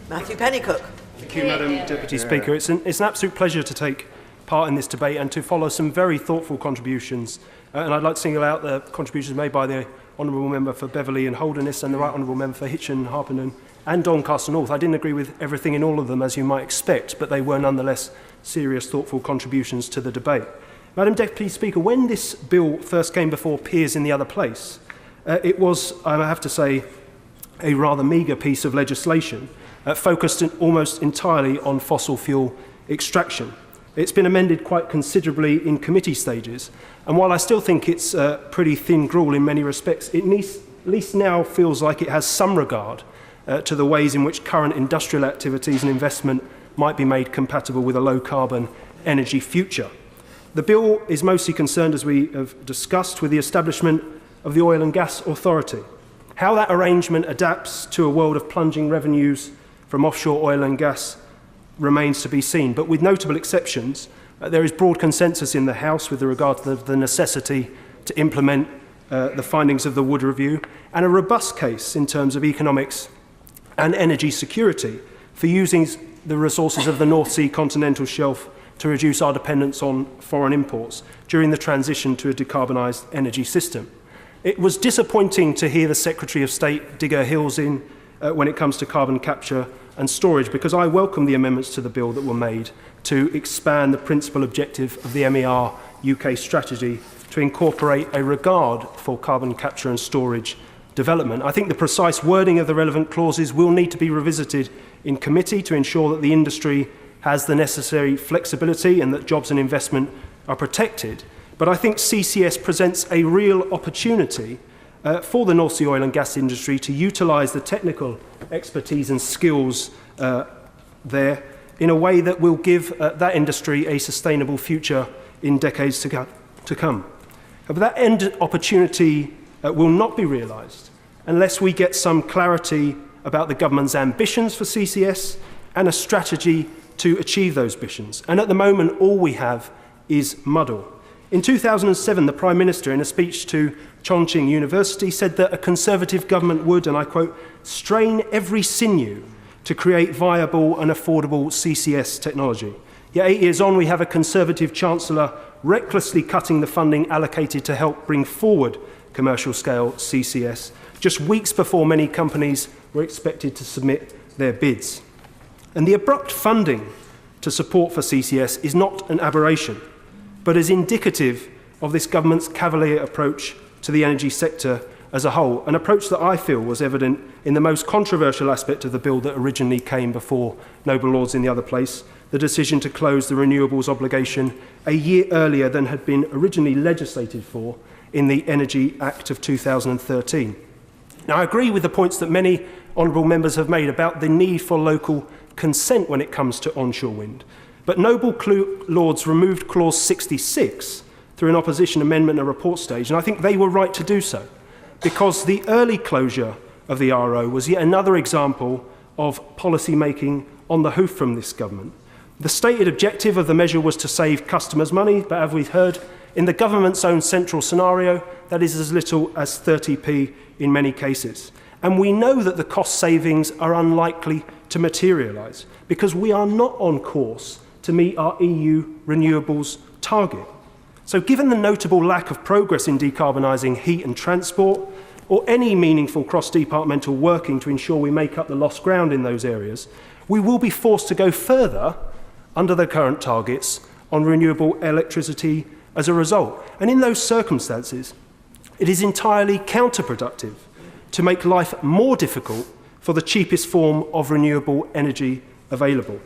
Matthew Pennycook. Thank you, Madam Deputy Speaker. It's an absolute pleasure to take part in this debate and to follow some very thoughtful contributions. And I'd like to single out the contributions made by the Honourable Member for Beverley and Holderness and the Right Honourable Member for Hitchin, Harpenden and Doncaster North. I didn't agree with everything in all of them, as you might expect, but they were nonetheless serious, thoughtful contributions to the debate. Madam Deputy Speaker, when this bill first came before peers in the other place, it was, I have to say, a rather meagre piece of legislation focused almost entirely on fossil fuel extraction. It's been amended quite considerably in committee stages, and while I still think it's pretty thin gruel in many respects, it at least now feels like it has some regard to the ways in which current industrial activities and investment might be made compatible with a low-carbon energy future. The bill is mostly concerned, as we have discussed, with the establishment of the Oil and Gas Authority. How that arrangement adapts to a world of plunging revenues from offshore oil and gas remains to be seen, but with notable exceptions, there is broad consensus in the House with regard to the necessity to implement the findings of the Wood Review, and a robust case in terms of economics and energy security for using the resources of the North Sea continental shelf to reduce our dependence on foreign imports during the transition to a decarbonised energy system. It was disappointing to hear the Secretary of State dig her heels in when it comes to carbon capture and storage, because I welcome the amendments to the bill that were made to expand the principal objective of the MER UK strategy to incorporate a regard for carbon capture and storage development. I think the precise wording of the relevant clauses will need to be revisited in committee to ensure that the industry has the necessary flexibility and that jobs and investment are protected. But I think CCS presents a real opportunity for the North Sea oil and gas industry to utilise the technical expertise and skills there in a way that will give that industry a sustainable future in decades to come. But that end opportunity will not be realised unless we get some clarity about the government's ambitions for CCS and a strategy to achieve those ambitions. And at the moment, all we have is muddle. In 2007, the Prime Minister, in a speech to Chongqing University, said that a Conservative government would, and I quote, strain every sinew to create viable and affordable CCS technology. Yet 8 years on, we have a Conservative Chancellor recklessly cutting the funding allocated to help bring forward commercial-scale CCS, just weeks before many companies were expected to submit their bids. And the abrupt funding to support for CCS is not an aberration, but is indicative of this government's cavalier approach to the energy sector as a whole, an approach that I feel was evident in the most controversial aspect of the bill that originally came before Noble Lords in the other place, the decision to close the renewables obligation a year earlier than had been originally legislated for in the Energy Act of 2013. Now, I agree with the points that many honourable members have made about the need for local consent when it comes to onshore wind. But Noble Lords removed Clause 66 through an opposition amendment at report stage, and I think they were right to do so, because the early closure of the RO was yet another example of policy making on the hoof from this government. The stated objective of the measure was to save customers money, but as we've heard, in the government's own central scenario, that is as little as 30p in many cases. And we know that the cost savings are unlikely to materialise because we are not on course to meet our EU renewables target. So given the notable lack of progress in decarbonising heat and transport, or any meaningful cross-departmental working to ensure we make up the lost ground in those areas, we will be forced to go further under the current targets on renewable electricity as a result. And in those circumstances, it is entirely counterproductive to make life more difficult for the cheapest form of renewable energy available.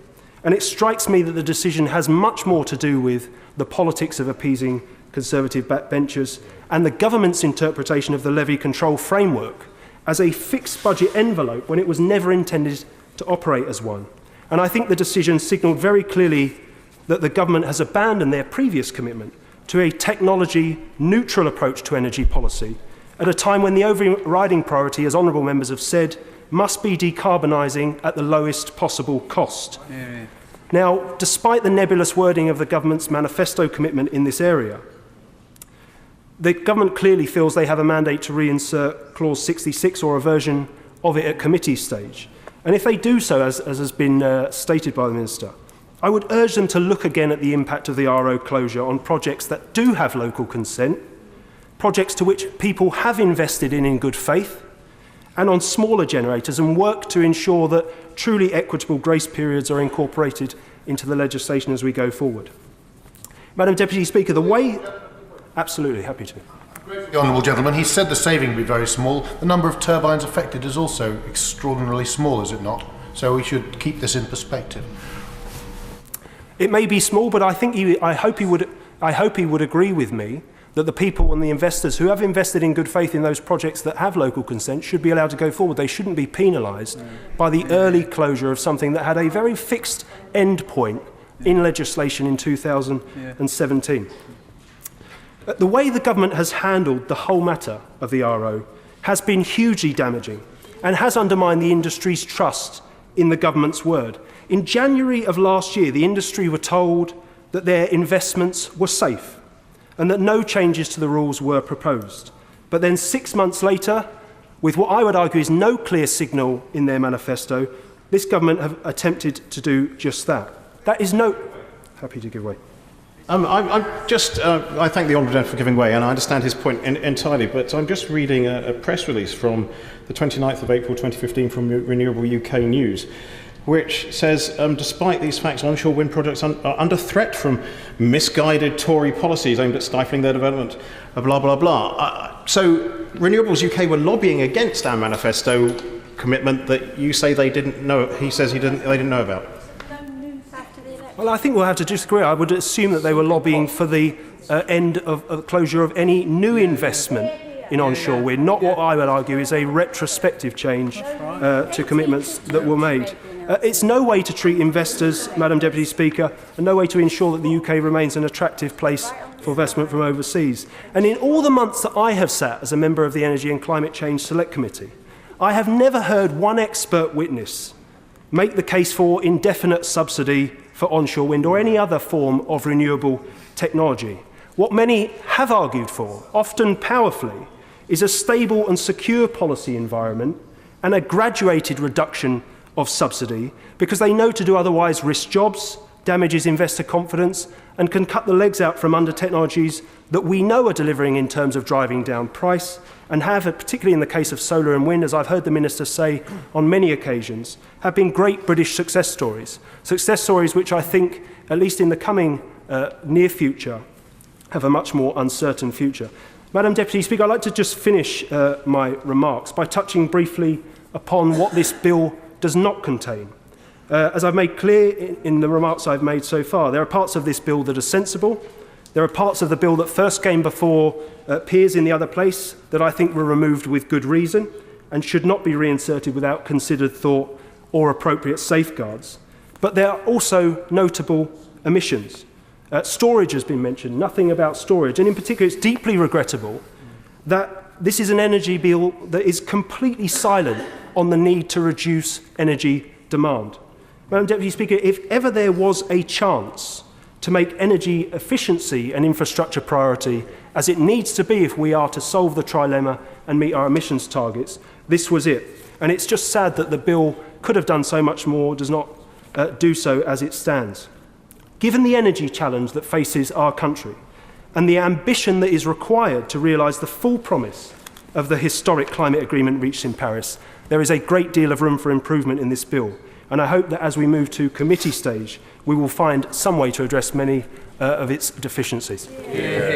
And it strikes me that the decision has much more to do with the politics of appeasing Conservative backbenchers and the government's interpretation of the levy control framework as a fixed budget envelope when it was never intended to operate as one. And I think the decision signalled very clearly that the government has abandoned their previous commitment to a technology-neutral approach to energy policy at a time when the overriding priority, as honourable members have said, must be decarbonising at the lowest possible cost. Yeah. Now, despite the nebulous wording of the government's manifesto commitment in this area, the government clearly feels they have a mandate to reinsert Clause 66 or a version of it at committee stage. And if they do so, as has been stated by the Minister, I would urge them to look again at the impact of the RO closure on projects that do have local consent, projects to which people have invested in good faith, and on smaller generators, and work to ensure that truly equitable grace periods are incorporated into the legislation as we go forward. Madam Deputy Speaker, the way... Absolutely, happy to. The honourable gentleman, he said the saving would be very small. The number of turbines affected is also extraordinarily small, is it not? So we should keep this in perspective. It may be small, but I hope he would agree with me that the people and the investors who have invested in good faith in those projects that have local consent should be allowed to go forward. They shouldn't be penalised by the early closure of something that had a very fixed end point in legislation in 2017. The way the government has handled the whole matter of the RO has been hugely damaging and has undermined the industry's trust in the government's word. In January of last year, the industry were told that their investments were safe and that no changes to the rules were proposed. But then 6 months later, with what I would argue is no clear signal in their manifesto, this government have attempted to do just that. That is no... Happy to give way. I thank the Honourable Gentleman for giving way, and I understand his point entirely, but I'm just reading a press release from the 29th of April 2015 from Renewable UK News, which says, despite these facts, onshore wind projects are under threat from misguided Tory policies aimed at stifling their development, blah, blah, blah. So Renewables UK were lobbying against our manifesto commitment that you say they didn't know, he says they didn't know about. Well, I think we'll have to disagree. I would assume that they were lobbying for the end of closure of any new investment in onshore wind, not what I would argue is a retrospective change to commitments that were made. It's no way to treat investors, Madam Deputy Speaker, and no way to ensure that the UK remains an attractive place for investment from overseas. And in all the months that I have sat as a member of the Energy and Climate Change Select Committee, I have never heard one expert witness make the case for indefinite subsidy for onshore wind or any other form of renewable technology. What many have argued for, often powerfully, is a stable and secure policy environment and a graduated reduction of subsidy because they know to do otherwise risk jobs, damages investor confidence, and can cut the legs out from under technologies that we know are delivering in terms of driving down price and have, particularly in the case of solar and wind, as I've heard the Minister say on many occasions, have been great British success stories which I think, at least in the coming near future, have a much more uncertain future. Madam Deputy Speaker, I'd like to just finish my remarks by touching briefly upon what this bill does not contain. As I've made clear in the remarks I've made so far, there are parts of this bill that are sensible. There are parts of the bill that first came before peers in the other place that I think were removed with good reason and should not be reinserted without considered thought or appropriate safeguards. But there are also notable omissions. Storage has been mentioned, nothing about storage. And in particular, it's deeply regrettable that this is an energy bill that is completely silent on the need to reduce energy demand. Madam Deputy Speaker, if ever there was a chance to make energy efficiency an infrastructure priority, as it needs to be if we are to solve the trilemma and meet our emissions targets, this was it. And it's just sad that the bill could have done so much more, does not do so as it stands. Given the energy challenge that faces our country and the ambition that is required to realise the full promise of the historic climate agreement reached in Paris, there is a great deal of room for improvement in this bill. And I hope that as we move to committee stage, we will find some way to address many of its deficiencies. Yeah.